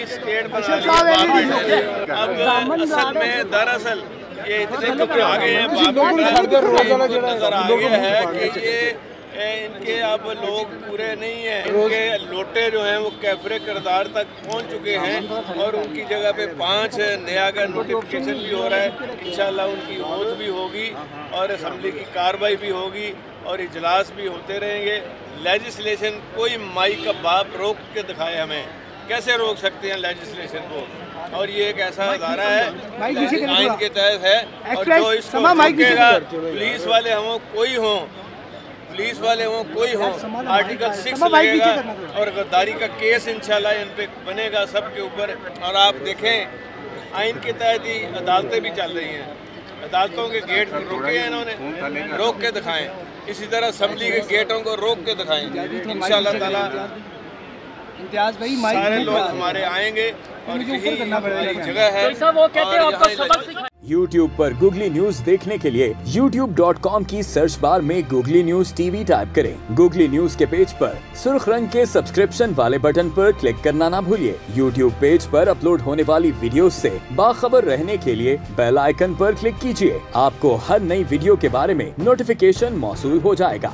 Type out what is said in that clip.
नई स्टेट बना ली है। अब असल में दरअसल ये इतने आगे हैं, नजर आ गया है कि ये इनके अब लोग पूरे नहीं हैं, इनके लोटे जो हैं वो कैफरे किरदार तक पहुंच चुके हैं और उनकी जगह पे 5 नया का नोटिफिकेशन भी हो रहा है। इंशाल्लाह उनकी होश भी होगी और असम्बली की कार्रवाई भी होगी और इजलास भी होते रहेंगे। लेजिस्लेशन कोई माई का बाप रोक के दिखाए, हमें कैसे रोक सकते हैं लेजिस्लेशन को? और ये एक ऐसा अदारा है आइन के तहत है और जो इसको रोकेगा, पुलिस वाले हों कोई हों, पुलिस वाले हों कोई हों, आर्टिकल 6 लगेगा और गद्दारी का केस इंशाल्लाह इन पे बनेगा सबके ऊपर। और आप देखें आइन के तहत ही अदालतें भी चल रही हैं, अदालतों के गेट रोके हैं इन्होंने, रोक के दिखाएं। इसी तरह असम्बली के गेटों को रोक के दिखाएं। इंशाल्लाह ताला सारे लोग हमारे आएंगे और यही हमारी जगह है। YouTube पर गूगली न्यूज देखने के लिए youtube.com की सर्च बार में गूगली न्यूज TV टाइप करें। गूगली न्यूज के पेज पर सुर्ख रंग के सब्सक्रिप्शन वाले बटन पर क्लिक करना ना भूलिए। YouTube पेज पर अपलोड होने वाली वीडियोस से बाखबर रहने के लिए बेल आइकन पर क्लिक कीजिए। आपको हर नई वीडियो के बारे में नोटिफिकेशन मौसूल हो जाएगा।